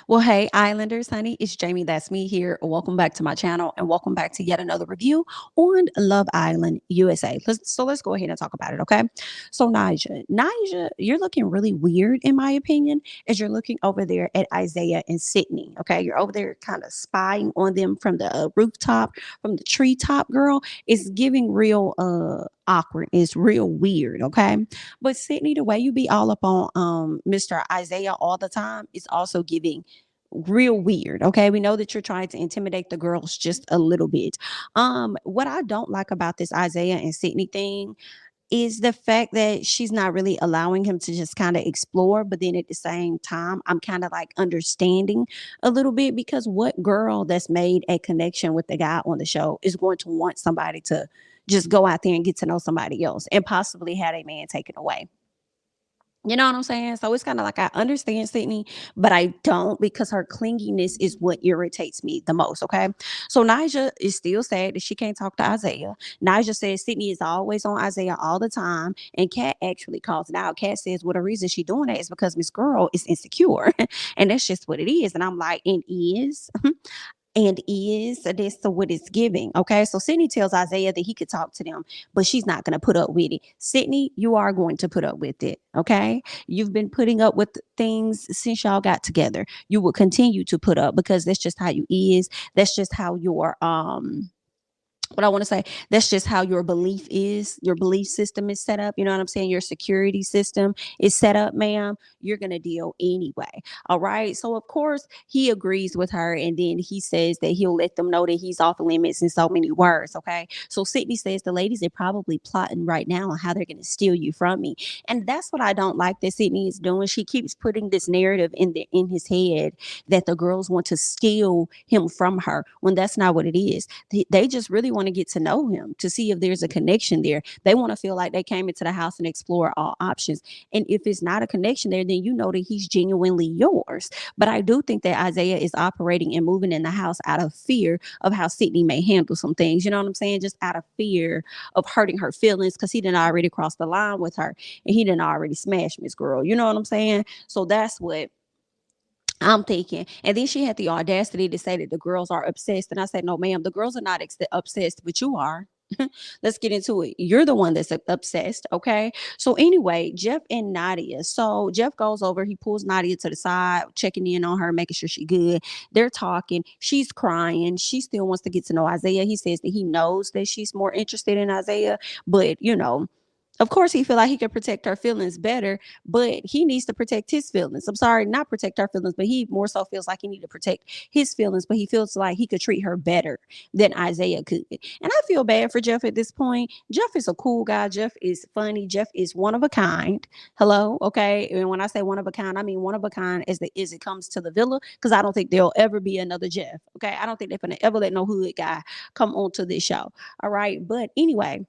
Well, hey, Islanders, honey, it's Jamie. That's me here. Welcome back to my channel and welcome back to yet another review on Love Island USA. Let's go ahead and talk about it, okay? So, Naja, you're looking really weird, in my opinion, as you're looking over there at Isaiah and Sydney, okay? You're over there kind of spying on them from the rooftop, from the treetop, girl. It's giving real awkward. It's real weird, okay? But Sydney, the way you be all up on Mr. Isaiah all the time is also giving real weird. Okay. We know that you're trying to intimidate the girls just a little bit. What I don't like about this Isaiah and Sydney thing is the fact that she's not really allowing him to just kind of explore, but then at the same time, I'm kind of like understanding a little bit because what girl that's made a connection with the guy on the show is going to want somebody to just go out there and get to know somebody else and possibly have a man taken away? You know what I'm saying? So it's kind of like I understand Sydney, but I don't because her clinginess is what irritates me the most. Okay. So Nigel is still sad that she can't talk to Isaiah. Nigel says Sydney is always on Isaiah all the time. And Kat actually calls it out. Kat says, well, the reason she doing that is because Miss Girl is insecure. And that's just what it is. And I'm like, and is. And is this to what it's giving. Okay. So Sydney tells Isaiah that he could talk to them, but she's not going to put up with it. Sydney, you are going to put up with it. Okay. You've been putting up with things since y'all got together. You will continue to put up because that's just how you is. That's just how your what I want to say, that's just how your belief is, your belief system is set up. You know what I'm saying? Your security system is set up, ma'am. You're going to deal anyway. All right. So, of course, he agrees with her. And then he says that he'll let them know that he's off limits in so many words. Okay. So, Sydney says the ladies are probably plotting right now on how they're going to steal you from me. And that's what I don't like that Sydney is doing. She keeps putting this narrative in his head that the girls want to steal him from her when that's not what it is. They just really want to get to know him to see if there's a connection there. They want to feel like they came into the house and explore all options. And if it's not a connection there, then you know that he's genuinely yours. But I do think that Isaiah is operating and moving in the house out of fear of how Sydney may handle some things. You know what I'm saying? Just out of fear of hurting her feelings because he didn't already cross the line with her and he didn't already smash Miss Girl. You know what I'm saying? So that's what I'm thinking. And then she had the audacity to say that the girls are obsessed. And I said, no, ma'am, the girls are not obsessed, but you are. Let's get into it. You're the one that's obsessed. Okay. So, anyway, Jeff and Nadia. So, Jeff goes over, he pulls Nadia to the side, checking in on her, making sure she's good. They're talking. She's crying. She still wants to get to know Isaiah. He says that he knows that she's more interested in Isaiah, but of course, he feel like he can protect her feelings better, but he needs to protect his feelings. I'm sorry, not protect her feelings, but he more so feels like he need to protect his feelings, but he feels like he could treat her better than Isaiah could. And I feel bad for Jeff at this point. Jeff is a cool guy. Jeff is funny. Jeff is one of a kind. Hello, okay. And when I say one of a kind, I mean one of a kind as it comes to the villa, because I don't think there'll ever be another Jeff. Okay, I don't think they're gonna ever let no hood guy come onto this show. All right, but anyway.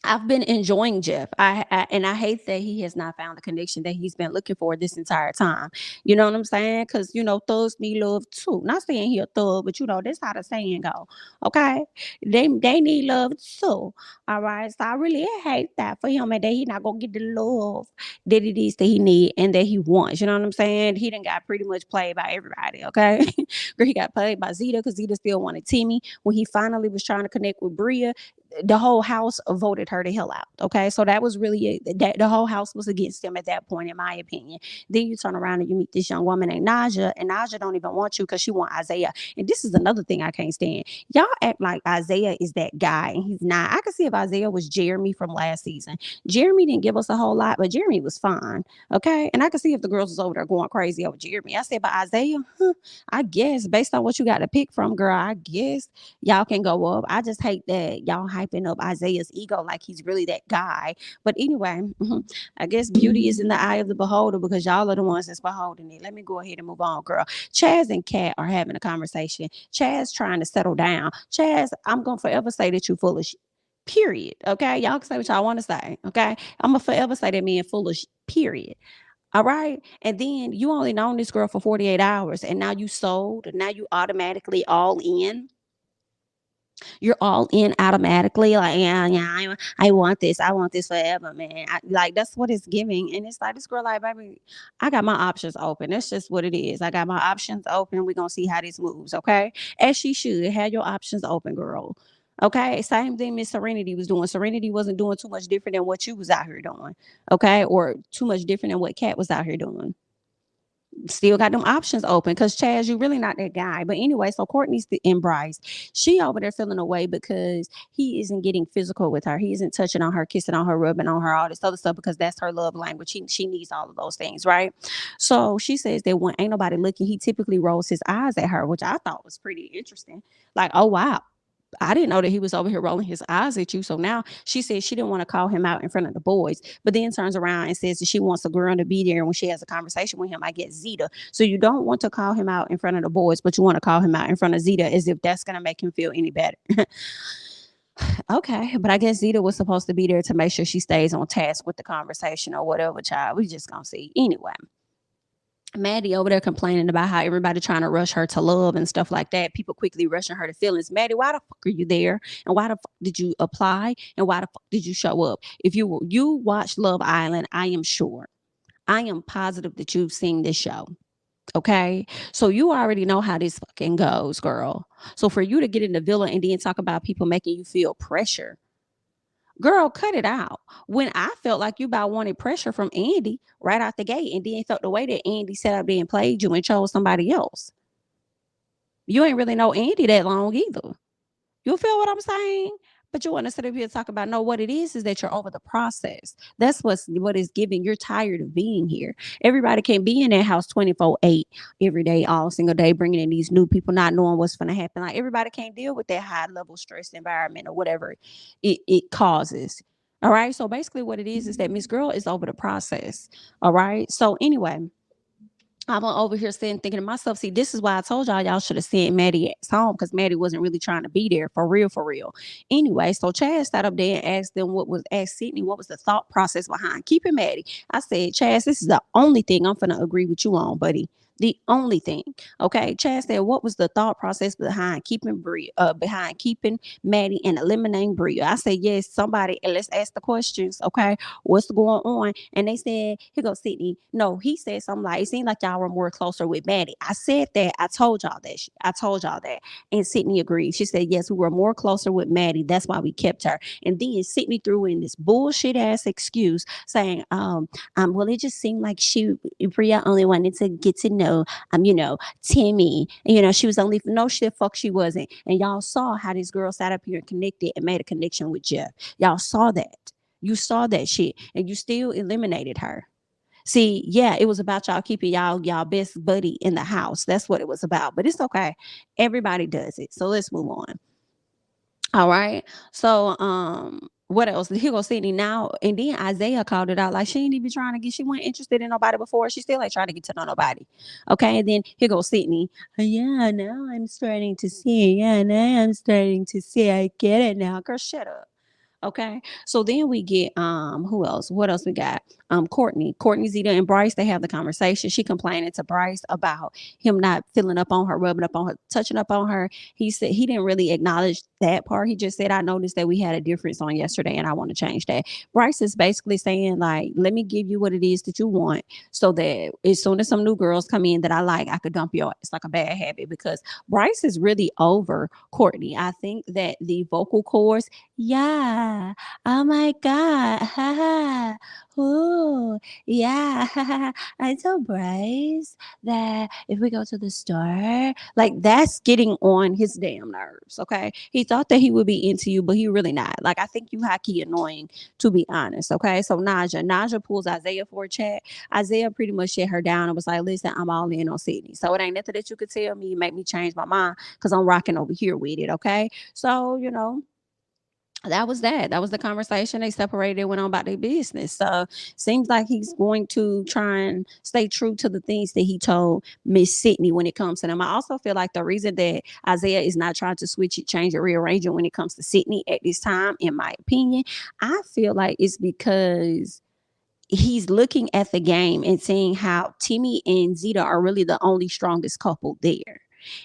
I've been enjoying Jeff. And I hate that he has not found the connection that he's been looking for this entire time. You know what I'm saying? Because thugs need love too. Not saying he a thug, but that's how the saying go. Okay, they need love too. All right. So I really hate that for him and that he not gonna get the love that it is that he need and that he wants. You know what I'm saying? He done got pretty much played by everybody. Okay, he got played by Zeta because Zeta still wanted Timmy when he finally was trying to connect with Bria. The whole house voted her the hell out. Okay. So that was really it. The whole house was against him at that point, in my opinion. Then you turn around and you meet this young woman named Nadia, and Nadia don't even want you because she want Isaiah. And this is another thing I can't stand. Y'all act like Isaiah is that guy, and he's not. I could see if Isaiah was Jeremy from last season. Jeremy didn't give us a whole lot, but Jeremy was fine. Okay. And I could see if the girls was over there going crazy over Jeremy. I said, but Isaiah, I guess based on what you got to pick from, girl, I guess y'all can go up. I just hate that y'all hyping up Isaiah's ego like he's really that guy. But anyway, I guess beauty is in the eye of the beholder because y'all are the ones that's beholding it. Let me go ahead and move on, girl. Chaz and Kat are having a conversation. Chaz trying to settle down. Chaz, I'm gonna forever say that you foolish. Period. Okay, y'all can say what y'all want to say. Okay, I'm gonna forever say that man foolish. Period. All right. And then you only known this girl for 48 hours and now you sold and now you automatically all in. You're all in automatically, like, yeah, yeah, I want this. I want this forever, man. Like, that's what it's giving. And it's like, this girl, like, baby, I got my options open. That's just what it is. I got my options open. We're going to see how this moves, okay? As she should. Have your options open, girl. Okay, same thing Miss Serenity was doing. Serenity wasn't doing too much different than what you was out here doing, okay, or too much different than what Cat was out here doing. Still got them options open because Chaz, you really not that guy. But anyway, so Courtney's and Bryce, she over there feeling away because he isn't getting physical with her. He isn't touching on her, kissing on her, rubbing on her, all this other stuff because that's her love language. She needs all of those things, right? So she says that when ain't nobody looking, he typically rolls his eyes at her, which I thought was pretty interesting. Like, oh wow, I didn't know that he was over here rolling his eyes at you. So now she says she didn't want to call him out in front of the boys, but then turns around and says that she wants a girl to be there when she has a conversation with him. I get Zeta. So you don't want to call him out in front of the boys, but you want to call him out in front of Zeta as if that's going to make him feel any better. Okay. But I guess Zeta was supposed to be there to make sure she stays on task with the conversation or whatever, child. We just going to see. Anyway. Maddie over there complaining about how everybody trying to rush her to love and stuff like that. People quickly rushing her to feelings. Maddie, why the fuck are you there? And why the fuck did you apply? And why the fuck did you show up? If you watch Love Island, I am sure, I am positive that you've seen this show. Okay, so you already know how this fucking goes, girl. So for you to get in the villa and then talk about people making you feel pressure, girl, cut it out. When I felt like you about wanted pressure from Andy right out the gate, and then felt the way that Andy set up there and played you and chose somebody else. You ain't really know Andy that long either. You feel what I'm saying? But you want to sit up here and talk about no, what it is that you're over the process. That's what is giving. You're tired of being here. Everybody can't be in that house 24/8 every day, all single day, bringing in these new people, not knowing what's going to happen. Like everybody can't deal with that high level stress environment or whatever it causes. All right. So basically, what it is that Miss Girl is over the process. All right. So anyway, I'm over here sitting thinking to myself, see, this is why I told y'all should have sent Maddie at home because Maddie wasn't really trying to be there for real, for real. Anyway, so Chaz sat up there and asked Sydney what was the thought process behind keeping Maddie. I said, Chaz, this is the only thing I'm gonna agree with you on, buddy. The only thing. Okay. Chaz said, what was the thought process behind keeping Maddie and eliminating Bria? I said, yes, somebody, and let's ask the questions. Okay. What's going on? And they said, here goes Sydney. No, he said something like, it seemed like y'all were more closer with Maddie. I said that. I told y'all that. I told y'all that. And Sydney agreed. She said, yes, we were more closer with Maddie. That's why we kept her. And then Sydney threw in this bullshit ass excuse saying, well, it just seemed like Bria only wanted to get to know, Timmy. She was only, no shit, fuck, she wasn't. And y'all saw how this girl sat up here and connected and made a connection with Jeff. Y'all saw that. You saw that shit, and you still eliminated her. See, yeah, it was about y'all keeping y'all best buddy in the house. That's what it was about. But it's okay. Everybody does it. So let's move on. All right. So what else? Here goes Sydney now. And then Isaiah called it out. Like she ain't even trying to get, she wasn't interested in nobody before. She still ain't trying to get to know nobody. Okay. And then here goes Sydney. Yeah, now I'm starting to see. Yeah, now I'm starting to see. I get it now. Girl, shut up. Okay. So then we get who else? What else we got? Courtney, Zeta, and Bryce, they have the conversation. She complaining to Bryce about him not filling up on her, rubbing up on her, touching up on her. He said he didn't really acknowledge that part. He just said, I noticed that we had a difference on yesterday and I want to change that. Bryce is basically saying, like, let me give you what it is that you want so that as soon as some new girls come in that I like, I could dump you. It's like a bad habit because Bryce is really over Courtney. I think that the vocal cords, yeah. Oh my God. Ha ha. Ooh. Yeah. I told Bryce that if we go to the store, like that's getting on his damn nerves. Okay. He thought that he would be into you, but he really not. Like I think you hockey annoying, to be honest. Okay. So Nadia pulls Isaiah for a chat. Isaiah pretty much shut her down and was like, listen, I'm all in on Sydney. So it ain't nothing that you could tell me, make me change my mind because I'm rocking over here with it. Okay. So, that was that. That was the conversation. They separated and went on about their business. So seems like he's going to try and stay true to the things that he told Miss Sydney when it comes to them. I also feel like the reason that Isaiah is not trying to switch it, change, or rearrange it when it comes to Sydney at this time, in my opinion, I feel like it's because he's looking at the game and seeing how Timmy and Zeta are really the only strongest couple there.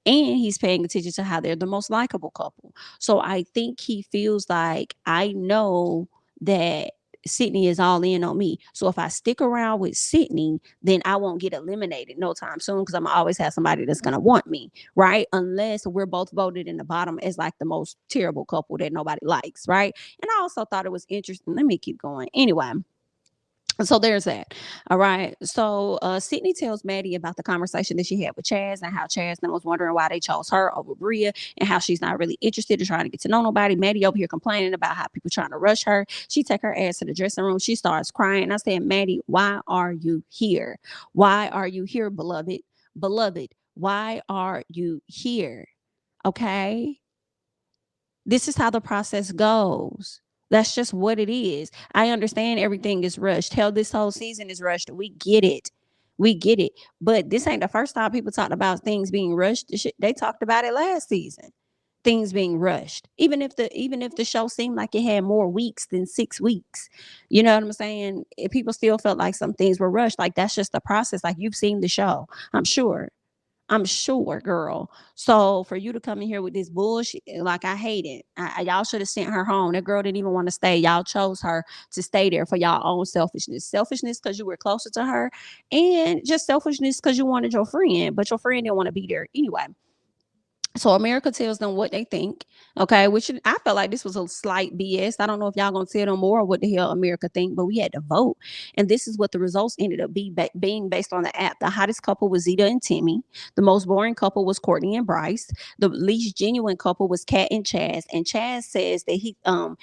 And he's paying attention to how they're the most likable couple. So I think he feels like, I know that Sydney is all in on me. So if I stick around with Sydney, then I won't get eliminated no time soon, because I'm always have somebody that's gonna want me, right? Unless we're both voted in the bottom as like the most terrible couple that nobody likes, right? And I also thought it was interesting. Let me keep going. Anyway, so there's that. All right. So Sydney tells Maddie about the conversation that she had with Chaz, and how Chaz then was wondering why they chose her over Bria, and how she's not really interested in trying to get to know nobody. Maddie over here complaining about how people trying to rush her. She take her ass to the dressing room. She starts crying. I said, Maddie, why are you here? Why are you here, beloved? Beloved, why are you here? Okay. This is how the process goes. That's just what it is. I understand everything is rushed. Hell, this whole season is rushed. We get it. We get it. But this ain't the first time people talked about things being rushed. They talked about it last season. Things being rushed. Even if the show seemed like it had more weeks than 6 weeks. You know what I'm saying? People still felt like some things were rushed. Like, that's just the process. Like, you've seen the show, I'm sure. I'm sure, girl. So for you to come in here with this bullshit, like, I hate it. Y'all should have sent her home. That girl didn't even want to stay. Y'all chose her to stay there for y'all own selfishness. Selfishness because you were closer to her, and just selfishness because you wanted your friend, but your friend didn't want to be there anyway. So America tells them what they think, okay? Which I felt like this was a slight BS. I don't know if y'all gonna tell them more what the hell America think, but we had to vote, and this is what the results ended up being based on the app. The hottest couple was Zeta and Timmy. The most boring couple was Courtney and Bryce. The least genuine couple was Kat and Chaz. And Chaz says that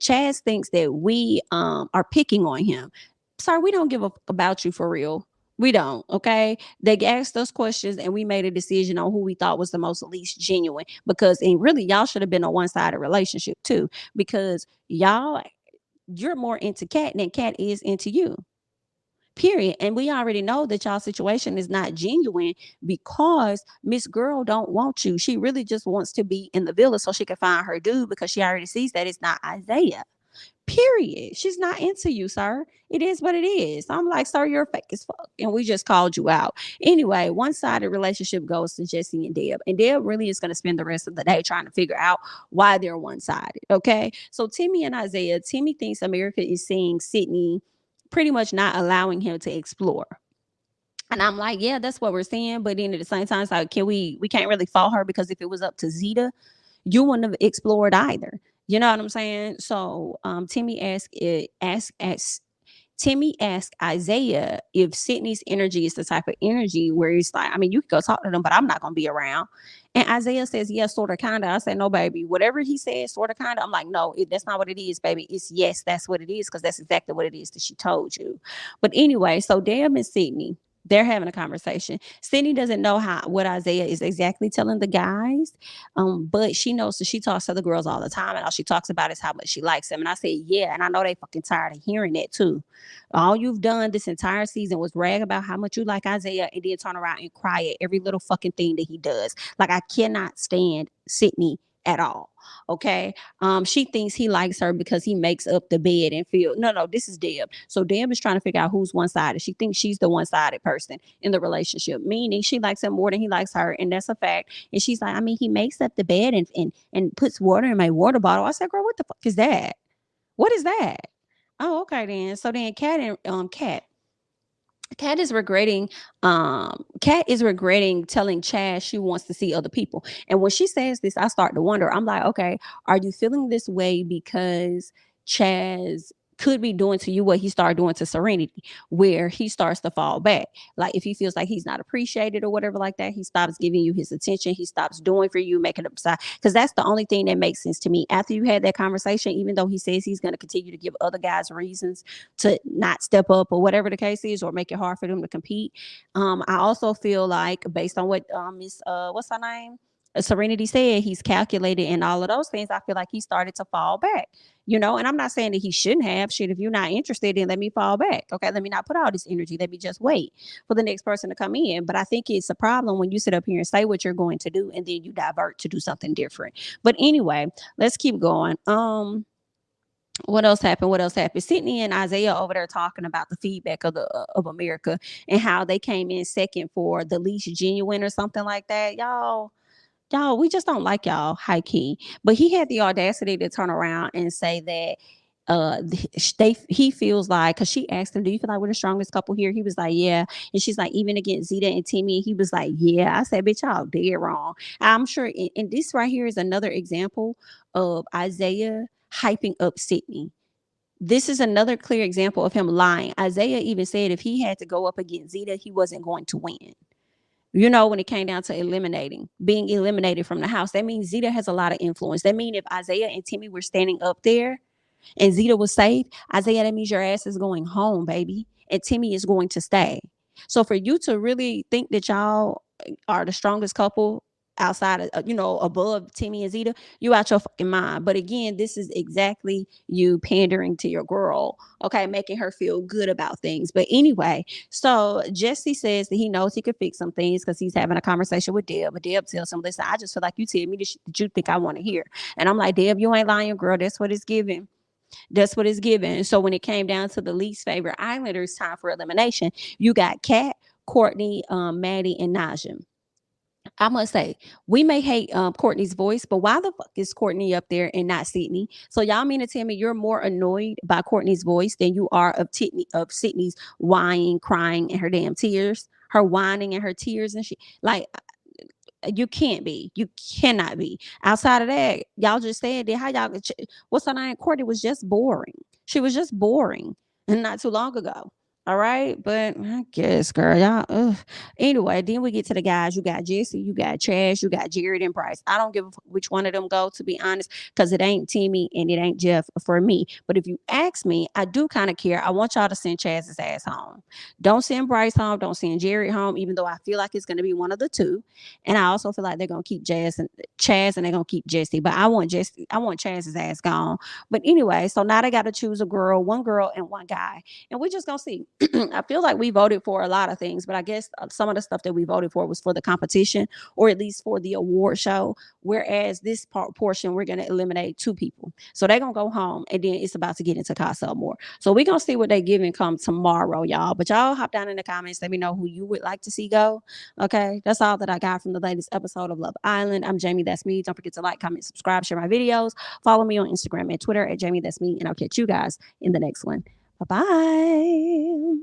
Chaz thinks that we are picking on him. Sorry, we don't give a about you for real. We don't, okay? They asked us questions and we made a decision on who we thought was the most least genuine, because and really y'all should have been a one-sided relationship too, because you're more into Kat than Kat is into you. Period. And we already know that y'all situation is not genuine, because Miss Girl don't want you. She really just wants to be in the villa so she can find her dude, because she already sees that it's not Isaiah. Period. She's not into you, sir. It is what it is. I'm like, sir, you're fake as fuck. And we just called you out. Anyway, one-sided relationship goes to Jesse and Deb. And Deb really is going to spend the rest of the day trying to figure out why they're one-sided. Okay. So Timmy and Isaiah, Timmy thinks America is seeing Sydney pretty much not allowing him to explore. And I'm like, yeah, that's what we're seeing. But then at the same time, it's like, we can't really fault her, because if it was up to Zeta, you wouldn't have explored either. You know what I'm saying? So Timmy asked Isaiah if Sydney's energy is the type of energy where he's like, I mean, you can go talk to them, but I'm not gonna be around. And Isaiah says, yes, sort of, kind of. I said, no, baby, whatever he says, sort of, kind of. I'm like, no, that's not what it is, baby. It's yes, that's what it is, because that's exactly what it is that she told you. But anyway, so Deb and Sydney, they're having a conversation. Sydney doesn't know what Isaiah is exactly telling the guys, but she knows that she talks to the girls all the time, and all she talks about is how much she likes them. And I said, yeah, and I know they fucking tired of hearing that too. All you've done this entire season was brag about how much you like Isaiah, and then turn around and cry at every little fucking thing that he does. Like, I cannot stand Sydney at all. Okay. She thinks he likes her because he makes up the bed and feel no, this is Deb. So Deb is trying to figure out who's one-sided. She thinks she's the one-sided person in the relationship, meaning she likes him more than he likes her, and that's a fact. And she's like, I mean, he makes up the bed and puts water in my water bottle. I said, girl, what the fuck is that? What is that? Oh, okay then. So then Kat is regretting telling Chaz she wants to see other people. And when she says this, I start to wonder. I'm like, okay, are you feeling this way because Chaz could be doing to you what he started doing to Serenity, where he starts to fall back? Like, if he feels like he's not appreciated or whatever like that, he stops giving you his attention. He stops doing for you, making up side. Because that's the only thing that makes sense to me. After you had that conversation, even though he says he's going to continue to give other guys reasons to not step up or whatever the case is, or make it hard for them to compete. I also feel like, based on what Miss what's her name? Serenity said, he's calculated and all of those things. I feel like he started to fall back, and I'm not saying that he shouldn't have. Shit, if you're not interested, then let me fall back. Okay, let me not put all this energy. Let me just wait for the next person to come in. But I think it's a problem when you sit up here and say what you're going to do, and then you divert to do something different. But anyway, let's keep going. What else happened? What else happened? Sydney and Isaiah over there talking about the feedback of America and how they came in second for the least genuine or something like that. Y'all, we just don't like y'all, high key. But he had the audacity to turn around and say that he feels like, because she asked him, do you feel like we're the strongest couple here? He was like, yeah. And she's like, even against Zeta and Timmy? He was like, yeah. I said, bitch, y'all dead wrong. I'm sure, and this right here is another example of Isaiah hyping up Sydney. This is another clear example of him lying. Isaiah even said if he had to go up against Zeta, he wasn't going to win. You know, when it came down to being eliminated from the house, that means Zeta has a lot of influence. That means if Isaiah and Timmy were standing up there and Zeta was safe, Isaiah, that means your ass is going home, baby. And Timmy is going to stay. So for you to really think that y'all are the strongest couple outside of, above Timmy and Zeta, you out your fucking mind. But again, this is exactly you pandering to your girl, okay, making her feel good about things. But anyway, so Jesse says that he knows he could fix some things because he's having a conversation with Deb. But Deb tells him, listen, I just feel like you tell me the shit that you think I want to hear. And I'm like, Deb, you ain't lying, girl. That's what it's giving. That's what it's given. So when it came down to the least favorite Islanders time for elimination, you got Kat, Courtney, Maddie, and Nadia. I must say, we may hate Courtney's voice, but why the fuck is Courtney up there and not Sydney? So y'all mean to tell me you're more annoyed by Courtney's voice than you are of Sydney's whining, crying, and her damn tears, her whining and her tears and shit. Like you can't be. You cannot be. Outside of that, y'all just said that how y'all what's her name? Courtney was just boring. She was just boring and not too long ago. All right. But I guess, girl, y'all. Ugh. Anyway, then we get to the guys. You got Jesse, you got Chaz, you got Jared and Bryce. I don't give a which one of them go, to be honest, because it ain't Timmy and it ain't Jeff for me. But if you ask me, I do kind of care. I want y'all to send Chaz's ass home. Don't send Bryce home. Don't send Jared home, even though I feel like it's going to be one of the two. And I also feel like they're gonna keep Chaz and they're gonna keep Jesse. But I want Chaz's ass gone. But anyway, so now they gotta choose one girl and one guy. And we're just gonna see. I feel like we voted for a lot of things, but I guess some of the stuff that we voted for was for the competition or at least for the award show. Whereas this portion, we're gonna eliminate two people. So they're gonna go home and then it's about to get into Casa Amor. So we're gonna see what they give and come tomorrow, y'all. But y'all hop down in the comments, let me know who you would like to see go. Okay, that's all that I got from the latest episode of Love Island. I'm Jamie, that's me. Don't forget to like, comment, subscribe, share my videos. Follow me on Instagram and Twitter at Jamie, that's me. And I'll catch you guys in the next one. Bye bye.